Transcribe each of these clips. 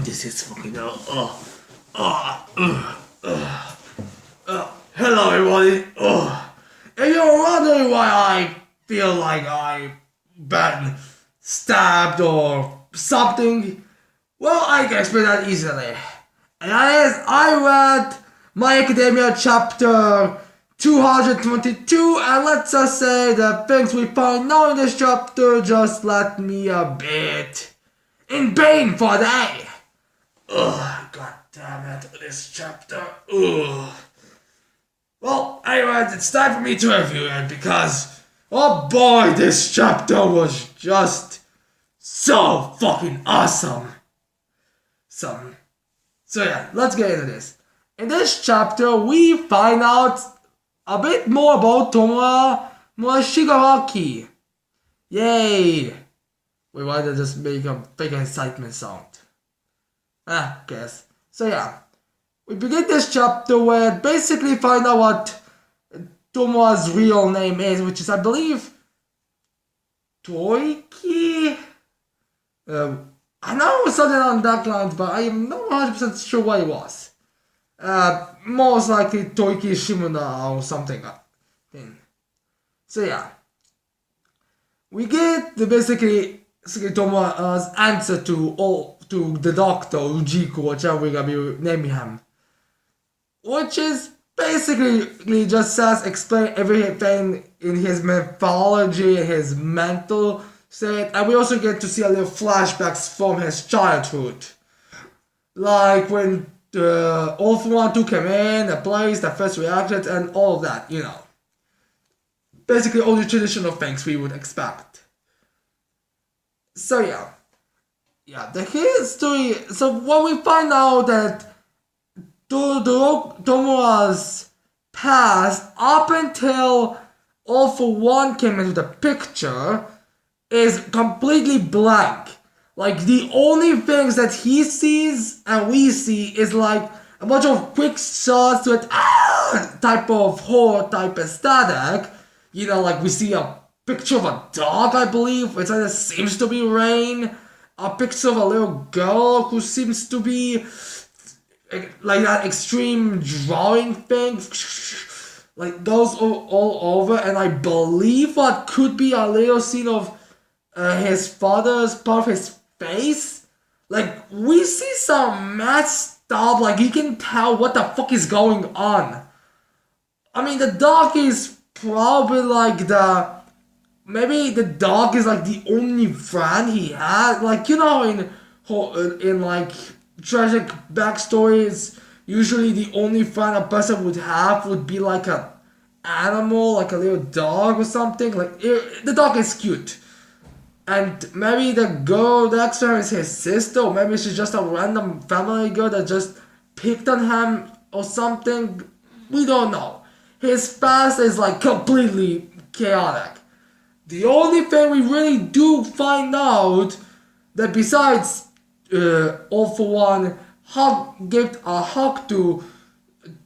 This is fucking hello everybody. And you're wondering why I feel like I've been stabbed or something? Well, I can explain that easily. And that is, I read My Academia chapter 222, and let's just say the things we find now in this chapter just left me a bit in pain for a day. God damn it, this chapter. Well, anyways, it's time for me to review it because, oh boy, this chapter was just so fucking awesome. So yeah, let's get into this. In this chapter, we find out a bit more about Tomura Shigaraki. Yay! Wait, why did I just make a big excitement sound? Guess. So yeah, we begin this chapter where basically find out what Tomura's real name is, which is, I believe, Toiki? I know it was something on that line, but I am not 100% sure what it was. Most likely Toiki Shimuna or something. So yeah, we get the basically Tomura's answer to the doctor Ujiku, whichever we're gonna be naming him, which is basically just says explain everything in his mythology, his mental state, and we also get to see a little flashbacks from his childhood, like when All for One 2 came in, the place, the first reactions, and all of that, you know. Basically all the traditional things we would expect. So yeah, the history. So when we find out that Tomura's past up until All for One came into the picture is completely blank. Like, the only things that he sees and we see is like a bunch of quick shots with type of horror type aesthetic. You know, like we see a picture of a dog, I believe, which either seems to be Rain. A picture of a little girl who seems to be like that extreme drawing thing. Like those all over, and I believe what could be a little scene of his father's part of his face. Like, we see some messed up, like you can tell what the fuck is going on. I mean, the dog is probably like maybe the dog is like the only friend he had. Like, you know, in like tragic backstories, usually the only friend a person would have would be like an animal, like a little dog or something. Like, the dog is cute. And maybe the girl next to him is his sister, or maybe she's just a random family girl that just picked on him or something. We don't know. His past is like completely chaotic. The only thing we really do find out that besides All for One gave a hug to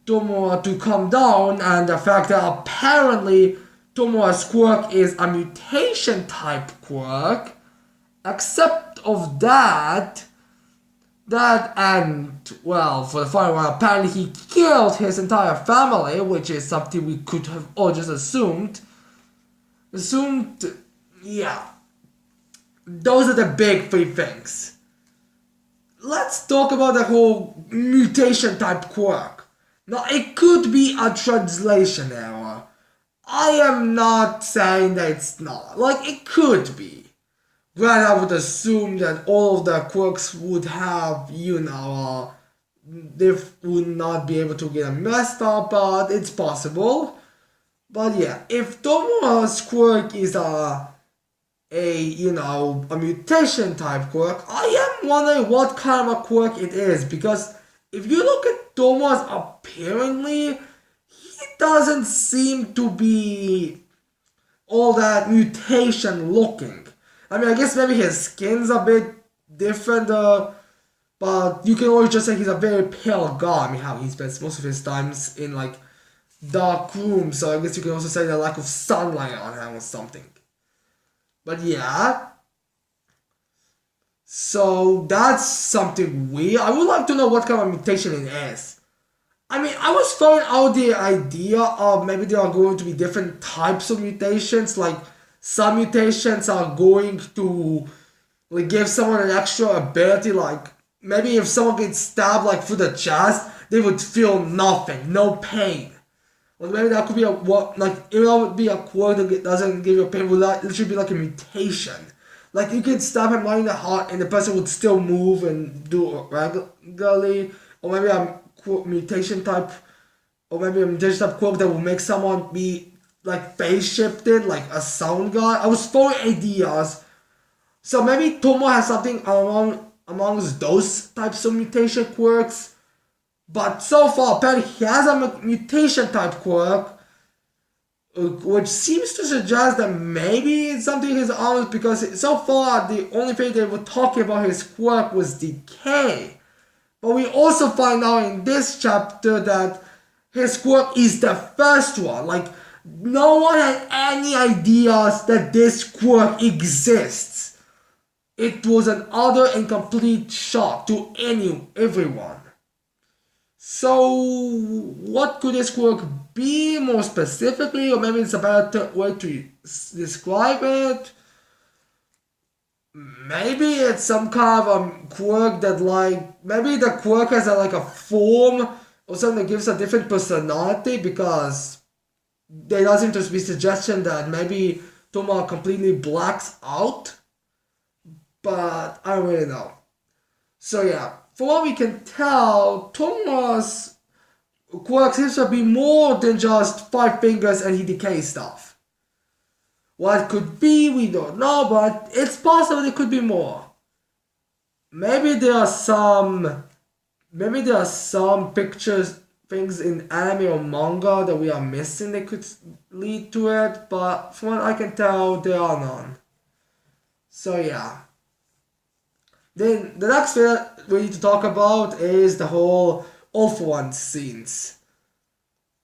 Tomura to calm down, and the fact that apparently Tomura's quirk is a mutation type quirk, except of that and, well, for the final one, apparently he killed his entire family, which is something we could have all just assumed, yeah. Those are the big three things. Let's talk about the whole mutation type quirk. Now, it could be a translation error. I am not saying that it's not. Like, it could be. Granted, I would assume that all of the quirks would have, you know, they would not be able to get messed up, but it's possible. But yeah, if Tomura's quirk is a mutation type quirk, I am wondering what kind of a quirk it is, because if you look at Tomura's apparently, he doesn't seem to be all that mutation looking. I mean, I guess maybe his skin's a bit different, but you can always just say he's a very pale guy. I mean, how he spends most of his times in like dark rooms, so I guess you can also say the lack of sunlight on him or something. But yeah, So that's something weird. I would like to know what kind of mutation it is. I mean, I was throwing out the idea of maybe there are going to be different types of mutations. Like some mutations are going to like give someone an extra ability. Like maybe if someone gets stabbed like through the chest, they would feel nothing, no pain. Like maybe that could be a what like even though it would be a quirk that doesn't give you pain, would that it should be like a mutation. Like you could stab him right in the heart and the person would still move and do it regularly. Or maybe a mutation type or maybe a mutation type quirk that will make someone be like phase shifted, like a sound guy. I was throwing ideas. So maybe Tomo has something amongst those types of mutation quirks. But so far, apparently he has a mutation type quirk, which seems to suggest that maybe it's something his arms because so far the only thing they were talking about his quirk was decay. But we also find out in this chapter that his quirk is the first one. Like no one had any ideas that this quirk exists. It was an utter and complete shock to everyone. So, what could this quirk be more specifically, or maybe it's a better way to describe it? Maybe it's some kind of a quirk that like maybe the quirk has like a form or something that gives a different personality because there doesn't just be suggestion that maybe Toma completely blacks out, but I don't really know. So yeah, from what we can tell, Toma's quirk seems to be more than just five fingers and he decays stuff. What could be, we don't know, but it's possible it could be more. Maybe there are some pictures, things in anime or manga that we are missing that could lead to it, but from what I can tell, there are none. So yeah. Then the next thing we need to talk about is the whole All for One scenes.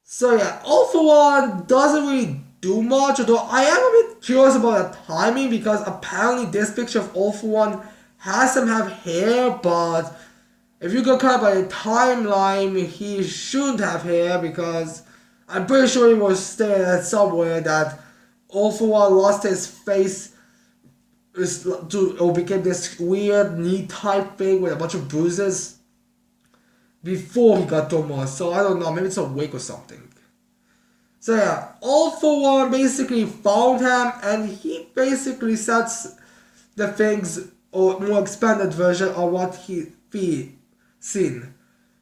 So yeah, All for One doesn't really do much, although I am a bit curious about the timing because apparently this picture of All for One has him have hair, but if you go kind of by the timeline, he shouldn't have hair because I'm pretty sure he was stating at somewhere that All for One lost his face or became this weird knee type thing with a bunch of bruises before he got Tomura. So I don't know, maybe it's a wig or something. So yeah, All for One basically found him and he basically sets the things or more expanded version of what he seen.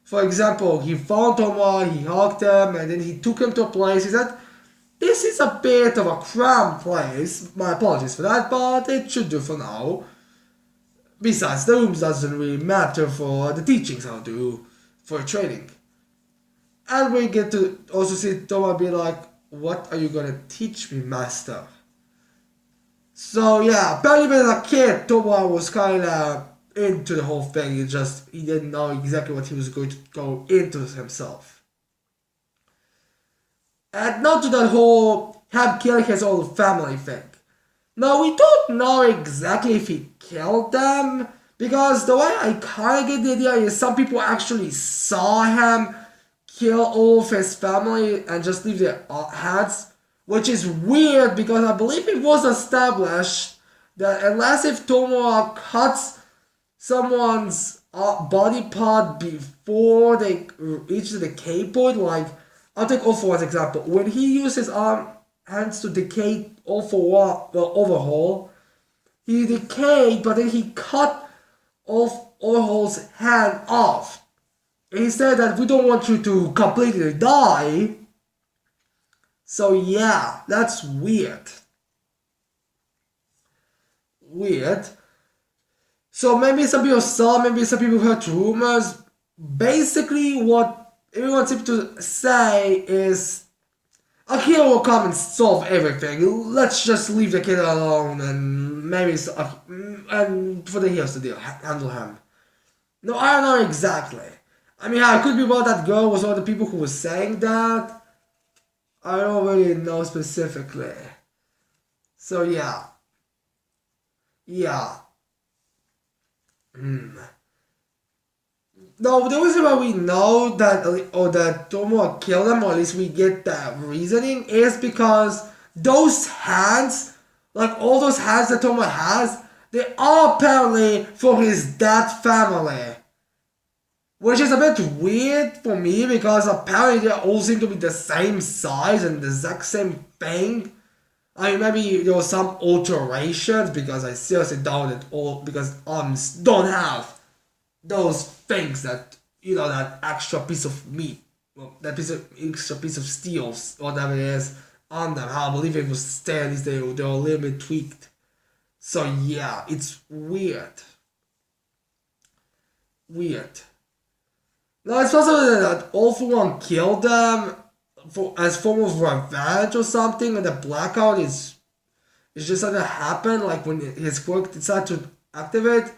For example, he found Tomura, he hugged him, and then he took him to a place. He said, "This is a bit of a cramped place. My apologies for that, but it should do for now. Besides, the rooms doesn't really matter for the teachings I'll do for training." And we get to also see Toma be like, "What are you gonna teach me, master?" So yeah, apparently as a kid, Toma was kinda into the whole thing. He didn't know exactly what he was going to go into himself. And not to that whole him killing his own family thing. Now we don't know exactly if he killed them, because the way I kinda get the idea is some people actually saw him kill all of his family and just leave their heads, which is weird because I believe it was established that unless if Tomura cuts someone's body part before they reach the decay point, like I'll take All for One's example. When he used his hands to decay All for One, the overhaul, he decayed, but then he cut off Overhaul's hand off. He said that we don't want you to completely die. So yeah, that's weird. Weird. So maybe some people saw, maybe some people heard rumors. Basically, what everyone seems to say is a hero will come and solve everything. Let's just leave the kid alone and maybe and for the heroes to handle him. No, I don't know exactly. I mean, I could be about that girl was one of the people who was saying that. I don't really know specifically. So yeah. Yeah. No, the reason why we know that or that Tomura killed him, or at least we get that reasoning, is because those hands, like all those hands that Tomura has, they are apparently for his dead family. Which is a bit weird for me because apparently they all seem to be the same size and the exact same thing. I mean, maybe there was some alterations because I seriously doubt it all because arms don't have those things that, that extra piece of meat, well, that extra piece of steel, whatever it is, on them. I believe it was still, at least they were a little bit tweaked. So yeah, it's weird. Weird. Now it's possible that All For One killed them as form of revenge or something, and the blackout is just something that happened, like when his quirk decided to activate.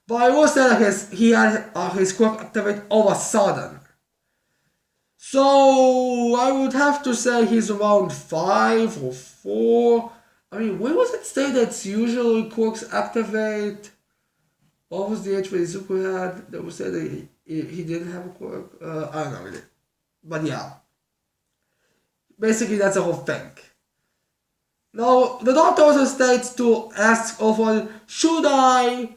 But I will say that he had his quirk activate all of a sudden. So I would have to say he's around 5 or 4. I mean, when was it say that usually quirks activate? What was the age where Izuku had? That was said that he didn't have a quirk. I don't know really. But yeah. Basically, that's the whole thing. Now, the doctor also states to ask Alfred, should I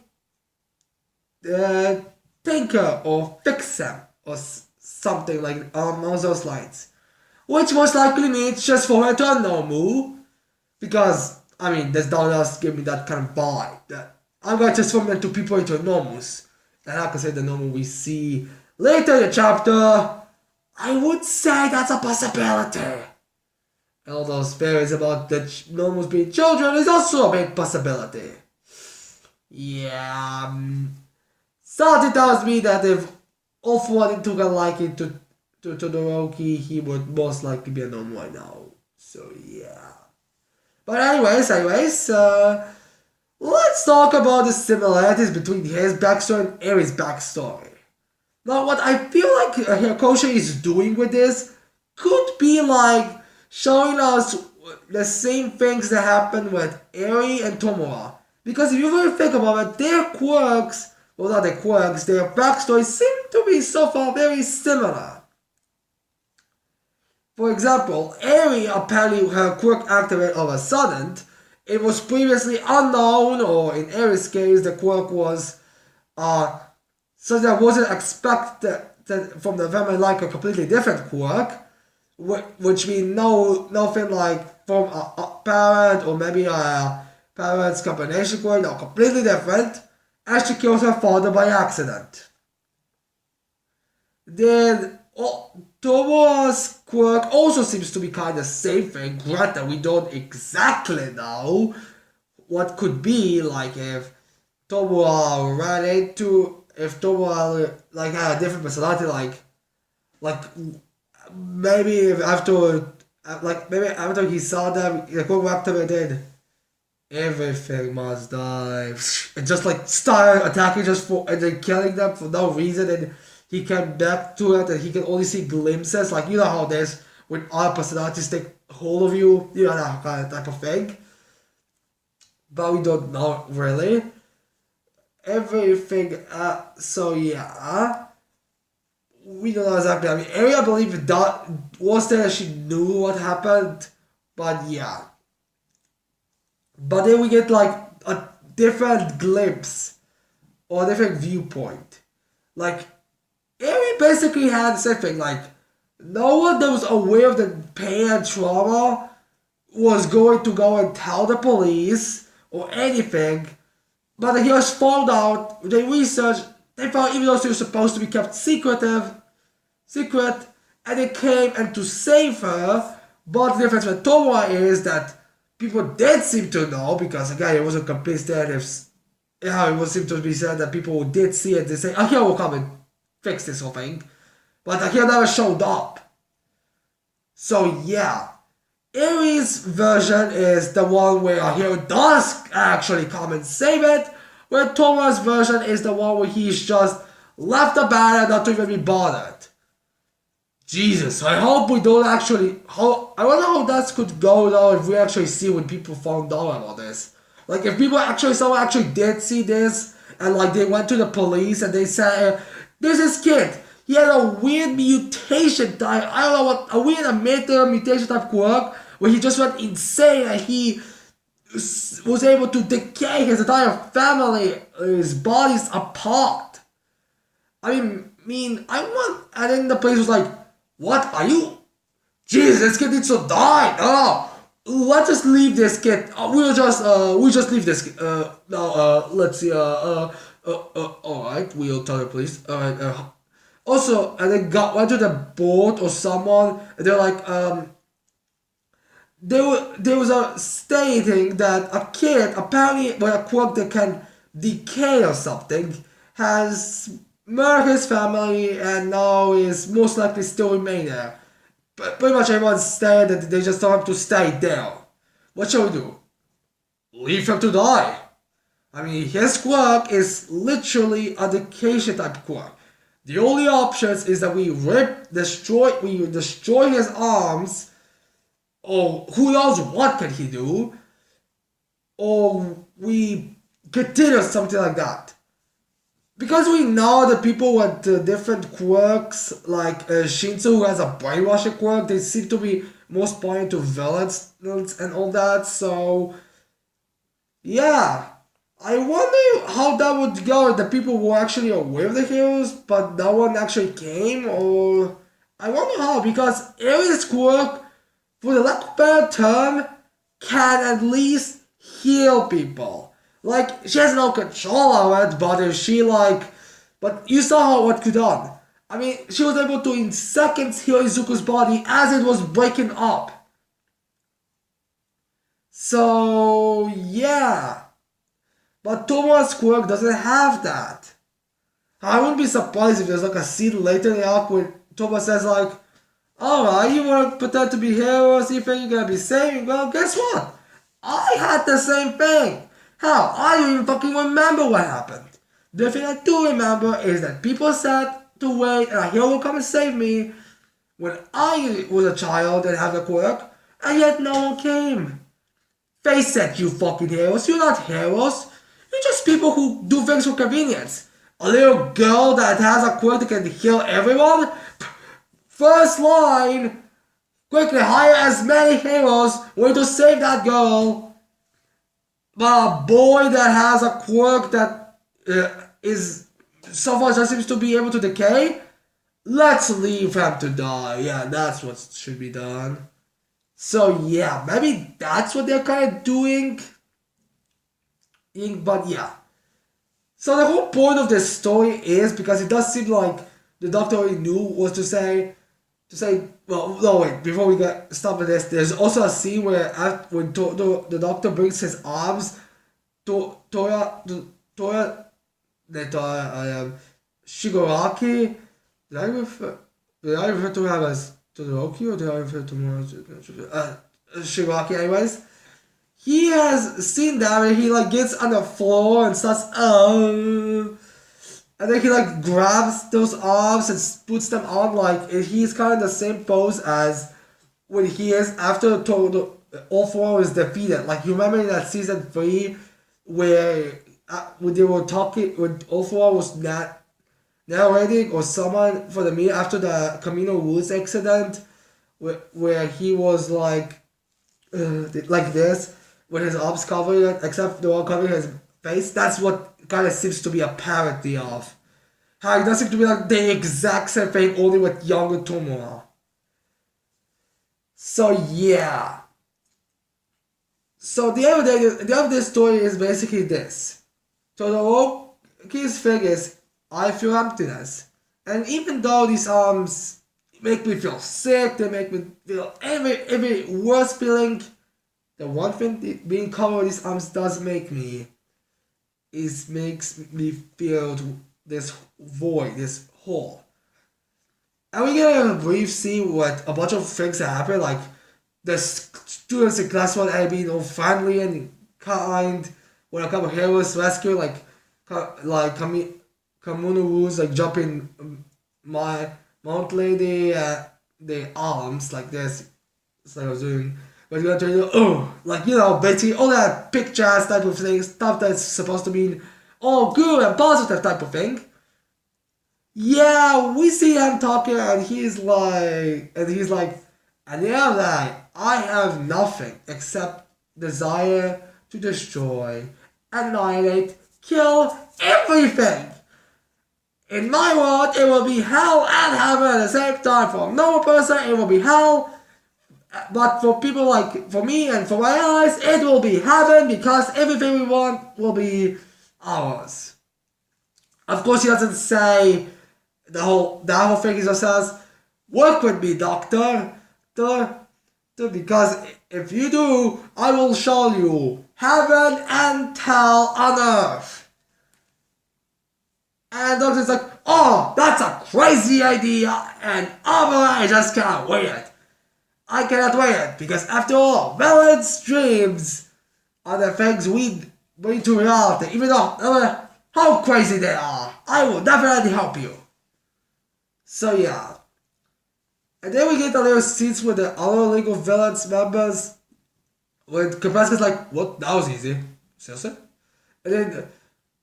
tinker or fix him or something like along those lines? Which most likely means just for her to a normal. Because, I mean, this does give me that kind of vibe that I'm going to transform them to people into normals. And like I said, the normal we see later in the chapter, I would say that's a possibility. And all those theories about the normals being children is also a big possibility. Yeah. Something tells me that if All For One took a liking to Todoroki, he would most likely be a normal right now. So yeah. But anyways, let's talk about the similarities between his backstory and Eri's backstory. Now, what I feel like Hirokoshi is doing with this could be like showing us the same things that happened with Eri and Tomura. Because if you really think about it, their quirks, well not their quirks, their backstories seem to be so far very similar. For example, Eri apparently her quirk activated all of a sudden. It was previously unknown, or in Eri's case, the quirk was so that wasn't expected from the family like a completely different quirk, which we know nothing like from a parent or maybe a parent's combination quirk, no, completely different, and she kills her father by accident. Then Tomura's quirk also seems to be kind of the same thing, granted we don't exactly know what could be, like if Tomura like had a different personality, like maybe after he saw them, the quirk activated, everything must die, and just like started attacking and then killing them for no reason, and he came back to it and he can only see glimpses, like you know how there's when our personalities take hold of you, that kind of type of thing. But we don't know really. Everything, so yeah. We don't know exactly. I mean, Eri, I believe that was there, she knew what happened, but yeah. But then we get like a different glimpse or a different viewpoint. Like, Eri basically had the same thing, like, no one that was aware of the pain and trauma was going to go and tell the police or anything, but he was found out, they researched, they found even though she was supposed to be kept secret, and they came and to save her, but the difference with Tomura is that people did seem to know, because again, it wasn't complete narratives, it was seemed to be said that people who did see it, they say, Akira will come and fix this whole thing, but Akira never showed up. So yeah, Eri's version is the one where Akira does actually come and save it, where Tomura's version is the one where he's just left the banner not to even be bothered. Jesus, I hope we don't actually, I wonder how that could go though if we actually see when people found out about this. Like if someone actually did see this, and like they went to the police and they said, "There's this kid. He had a weird mutation type. I don't know what a weird mutation type quirk where he just went insane and he was able to decay his entire family, his bodies apart." I want, and then the police was like, "What are you? Jesus, this kid needs to die. No, let's just leave this kid. We'll just leave this. No, let's see. All right, we'll tell the police. All right. Also, and they went to the board or someone, and they're like, there was a stating that a kid apparently with a quirk that can decay or something has murdered his family and now is most likely still remain there. But pretty much everyone said that they just told him to stay there. What shall we do? Leave him to die. His quirk is literally a decay type quirk. The only options is that we destroy his arms, or who knows what can he do, or we continue something like that. Because we know that people with different quirks, like Shinsu who has a brainwashing quirk, they seem to be most pointed to villains and all that, so yeah. I wonder how that would go if the people were actually aware of the heroes, but no one actually came, or I wonder how, because Aries quirk, for the lack of a better term, can at least heal people. Like, she has no control of it, but if she but you saw what could done. She was able to in seconds heal Izuku's body as it was breaking up. So, yeah. But Tomura's quirk doesn't have that. I wouldn't be surprised if there's a scene later in the arc where Tomura says alright, you wanna pretend to be heroes, you think you're gonna be saving? Well, guess what? I had the same thing. Hell, I don't even fucking remember what happened. The thing I do remember is that people said to wait and a hero will come and save me when I was a child and had a quirk, and yet no one came. Face it, you fucking heroes, you're not heroes. You're just people who do things for convenience. A little girl that has a quirk that can heal everyone? First line, quickly hire as many heroes waiting to save that girl. But a boy that has a quirk that is so far just seems to be able to decay, let's leave him to die. Yeah, that's what should be done. So yeah, maybe that's what they're kind of doing. But yeah. So the whole point of this story is, because it does seem like the doctor already knew, was to say, well, no wait, before we get stop with this, there's also a scene where when the doctor brings his arms, Shigaraki, did I refer to him as Todoroki, or did I refer to more Shigaraki anyways? He has seen that where he gets on the floor and starts and then he grabs those arms and puts them on he's kind of the same pose as when he is after all four was defeated. You remember in that season 3 where when they were talking, when all four was not narrating or someone for the meeting after the Camino Woods accident, where he was like this with his arms covered except the one covering his face. That's what kind of seems to be a parody of. How it does seem to be the exact same thing, only with younger Tomura. So yeah. So the end of this story is basically this. Todoroki's thing is, I feel emptiness. And even though these arms make me feel sick, they make me feel every worst feeling, the one thing being covered with these arms does make me makes me feel this void, this hole. And we get a brief scene with a bunch of things that happen, the students in class 1A being all friendly and kind, when a couple of heroes rescue, Kamunu Wu's jumping my Mount Lady the arms like this. It's like I was doing. But you're going to basically all that pictures type of things, stuff that's supposed to mean all good and positive type of thing. Yeah, we see him talking, and he's like, at the end of the day, I have nothing except desire to destroy, annihilate, kill everything. In my world, it will be hell and heaven at the same time. For a normal person, it will be hell. But for people like, for me and for my eyes, it will be heaven because everything we want will be ours. Of course, he doesn't say the whole thing. He just says, work with me, doctor. Because if you do, I will show you heaven and hell on earth. And the doctor's like, oh, that's a crazy idea, and I just cannot wait it. I cannot wait it, because after all, villains' dreams are the things we bring to reality, even though, no matter how crazy they are, I will definitely help you. So yeah. And then we get a little scenes with the other League of Villains members, when Kapraska's like, what? That was easy. Seriously? And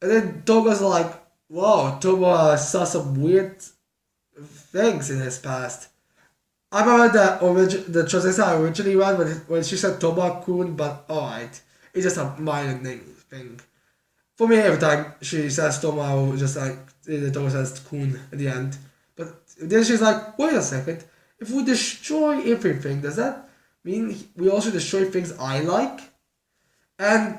then Toga's like, whoa, Tomura saw some weird things in his past. I remember the translation I originally read when she said Tomura-kun, but alright. It's just a minor thing. For me, every time she says Tomura, just like, the Tomura says kun at the end. But then she's like, wait a second. If we destroy everything, does that mean we also destroy things I like? And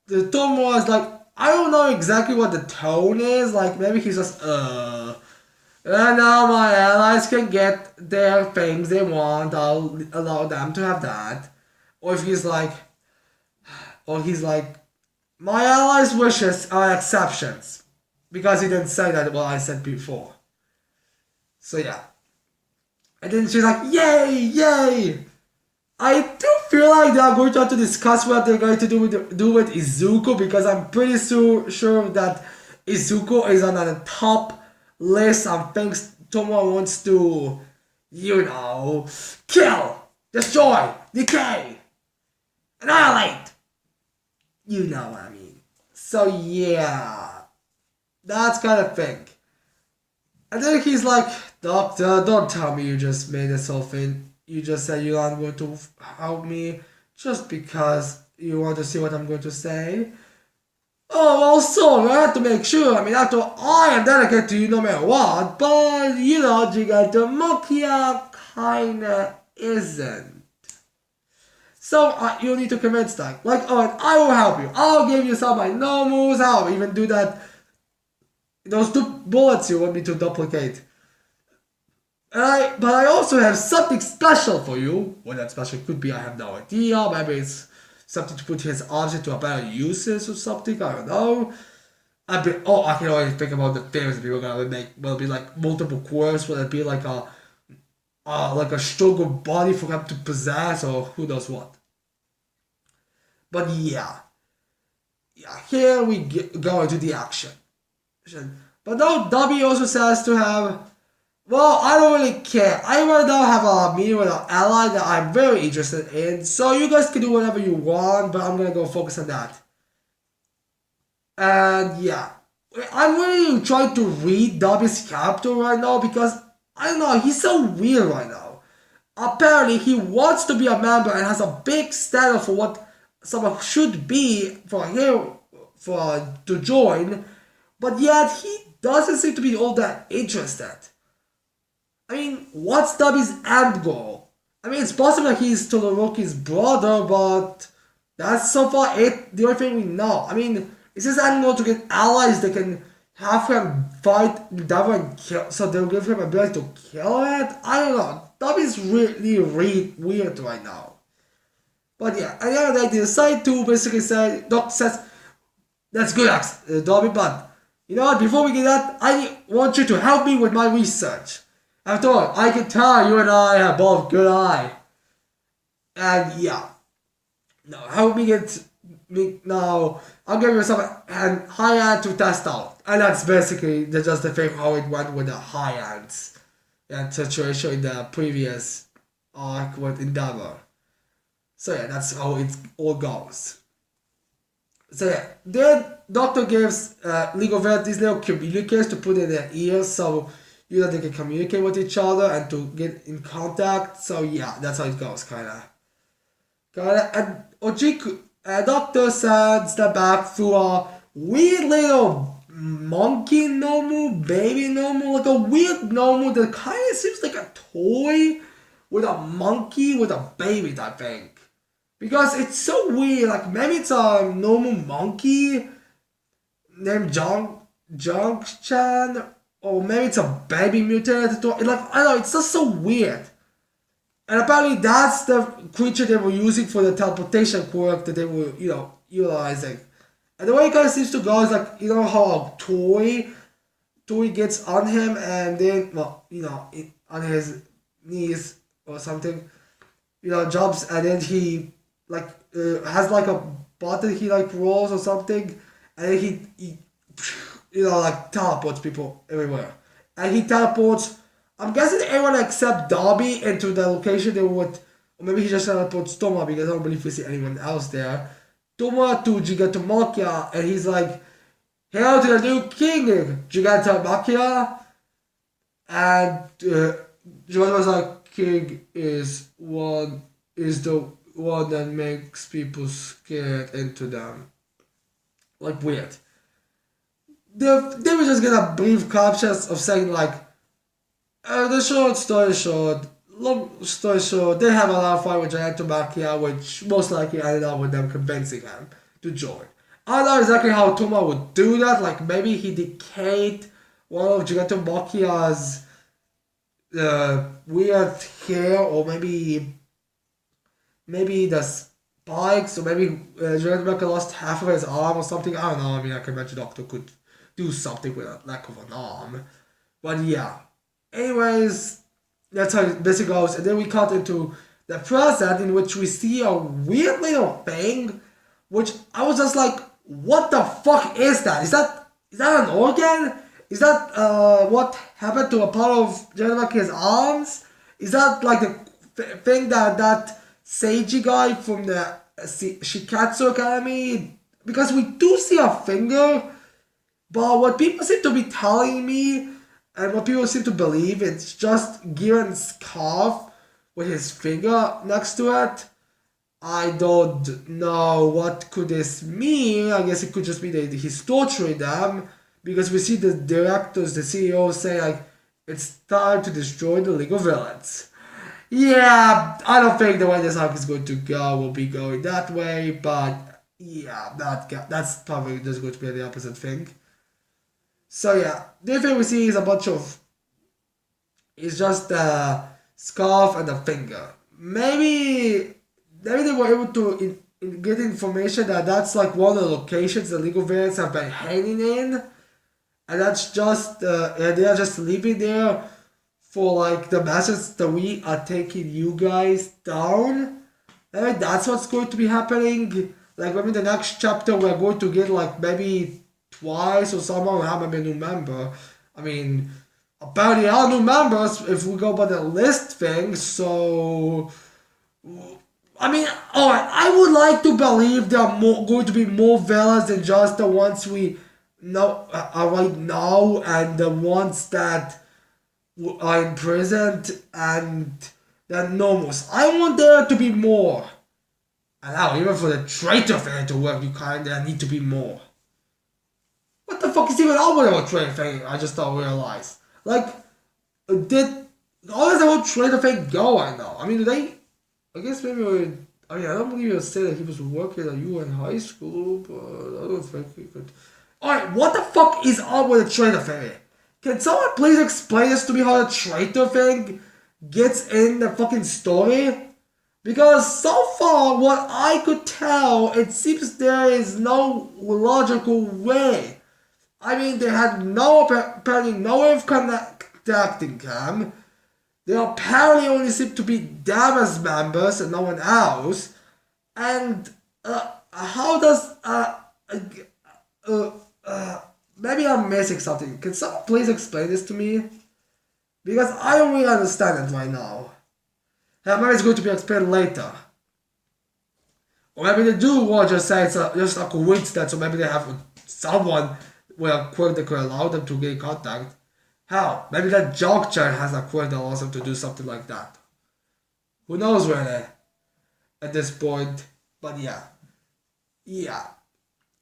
the Tomura is like, I don't know exactly what the tone is. Like, maybe he's just, and now my allies can get their things they want. I'll allow them to have that. Or if he's like, my allies' wishes are exceptions. Because he didn't say that what I said before. So yeah. And then she's like, yay! I do feel like they are going to have to discuss what they're going to do with Izuku, because I'm pretty sure that Izuku is on the top list of things Tomura wants to, kill, destroy, decay, annihilate. You know what I mean. So yeah, that's kind of thing. And then he's like, Doctor, don't tell me you just made this whole thing. You just said you're not going to help me just because you want to see what I'm going to say. Oh, well, so I have to make sure. I mean, after all, I am dedicated to you no matter what. But, Gigantamakia kinda isn't. So, you need to convince that. Like, oh, I will help you. I'll give you some of my no moves. I'll even do that. Those 2 bullets you want me to duplicate. But I also have something special for you. What that special could be, I have no idea. Maybe it's something to put his arms into a better uses or something. I don't know. I can already think about the things that people are gonna make. Will it be like multiple cores? Will it be like a stronger body for him to possess, or who knows what? But yeah. Here we go into the action. But now Dobby also says to have. Well, I don't really care. I right now have a meeting with an ally that I'm very interested in. So you guys can do whatever you want, but I'm gonna go focus on that. And yeah. I'm really trying to read Dobby's character right now because, I don't know, he's so weird right now. Apparently, he wants to be a member and has a big standard for what someone should be for him to join. But yet, he doesn't seem to be all that interested. I mean, what's Dobby's end goal? I mean, it's possible that he's Todoroki's brother, but that's so far the only thing we know. I mean, is his end goal to get allies that can have him fight Endeavor and kill, so they'll give him ability to kill it? I don't know. Dobby's really weird right now. But yeah, at the end of the day, they decide to basically say, Doc says, that's good, Dobby, but you know what, before we get that, I want you to help me with my research. After all, I can tell you and I have both good eye. And yeah. Now, help me get now. I'll give you some high end to test out. And that's basically just the thing how it went with the high ends. And situation in the previous arc with Endeavor. So yeah, that's how it all goes. So yeah, then Doctor gives League of Legends these little communicators to put in their ears so they can communicate with each other and to get in contact. So yeah, that's how it goes, kinda. And Ojiku, Doctor sends them back through a weird little monkey Nomu, baby Nomu, like a weird Nomu that kind of seems like a toy with a monkey with a baby, I think. Because it's so weird, like maybe it's a normal monkey named Junk-chan, or maybe it's a baby mutated toy. Like, I don't know, it's just so weird. And apparently that's the creature they were using for the teleportation quirk that they were, utilizing. And the way it kind of seems to go is like, how a toy gets on him and then, on his knees or something, jumps and then he, has like a button he like rolls or something and then he teleports people everywhere. And he teleports, I'm guessing everyone except Dobby into the location they would, or maybe he just teleports Toma because I don't believe we see anyone else there. Toma to Gigantamakia, and he's like, hail to the new king, Gigantamakia. And John was like, king is the one that makes people scared into them. Like weird. They were just gonna brief captions of saying like, the short story short, long story short, they have a lot of fun with Gigantomachia, which most likely ended up with them convincing him to join. I don't know exactly how Toma would do that, like maybe he decayed one of Gigantomachia's weird hair, or maybe the spikes, or maybe Gigantomachia lost half of his arm or something. I don't know, I mean, I can imagine Doctor could do something with a lack of an arm. But yeah. Anyways, that's how it basically goes. And then we cut into the present in which we see a weird little thing, which I was just like, what the fuck is that? Is that an organ? Is that what happened to a part of Janamaki's arms? Is that like the thing that Seiji guy from the Shikatsu Academy? Because we do see a finger, but what people seem to be telling me and what people seem to believe, it's just Giran's calf with his finger next to it. I don't know what could this mean. I guess it could just be that he's torturing them, because we see the directors, the CEO say like, it's time to destroy the League of Villains. Yeah, I don't think the way this arc is going to go will be going that way, but yeah, that's probably just going to be the opposite thing. So yeah, the thing we see is a bunch of, it's just the scarf and the finger. Maybe they were able to get information that that's like one of the locations the League of Villains have been hanging in, and that's just and they are just leaving there for like the message that we are taking you guys down. Maybe that's what's going to be happening. Like maybe the next chapter we're going to get like maybe twice or someone will have maybe a new member. I mean, apparently all new members if we go by the list thing. So I mean, alright, I would like to believe there are going to be more villains than just the ones we know right now and the ones that are imprisoned and the normals. I want there to be more. And now, even for the traitor thing to work, you kinda need to be more. What the fuck is even up with the whole traitor thing? I just don't realize. Like, did how does the whole traitor thing go right now? I mean, I guess maybe. I mean, I don't believe you said that he was working at UN high school, but I don't think he could. Alright, what the fuck is up with the traitor thing? Can someone please explain this to me how the traitor thing gets in the fucking story? Because so far, what I could tell, it seems there is no logical way. I mean, they had apparently no way of contacting him. They apparently only seem to be them as members and no one else. And how does maybe I'm missing something. Can someone please explain this to me? Because I don't really understand it right now. Maybe it's going to be explained later. Or maybe they do want to just say it's just a coincidence, or maybe they have someone with a quirk that could allow them to get in contact. Hell, maybe that Jogchan has a quirk that allows them to do something like that. Who knows really at this point? But yeah. Yeah.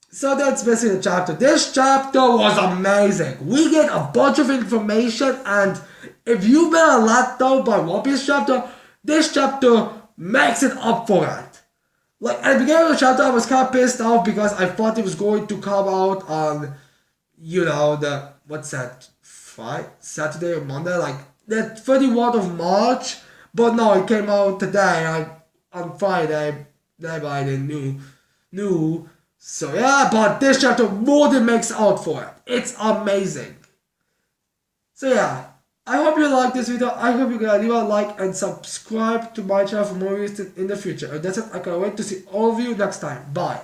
So that's basically the chapter. This chapter was amazing. We get a bunch of information, and if you've been a let down by One Piece chapter, this chapter makes it up for it. Like at the beginning of the chapter, I was kind of pissed off because I thought it was going to come out on, the what's that? Saturday or Monday, like the 31st of March. But no, it came out today, on Friday. Everybody knew. So yeah, but this chapter more than makes out for it. It's amazing. So yeah, I hope you like this video. I hope you guys leave a like and subscribe to my channel for more videos in the future. And that's it. I can't wait to see all of you next time. Bye.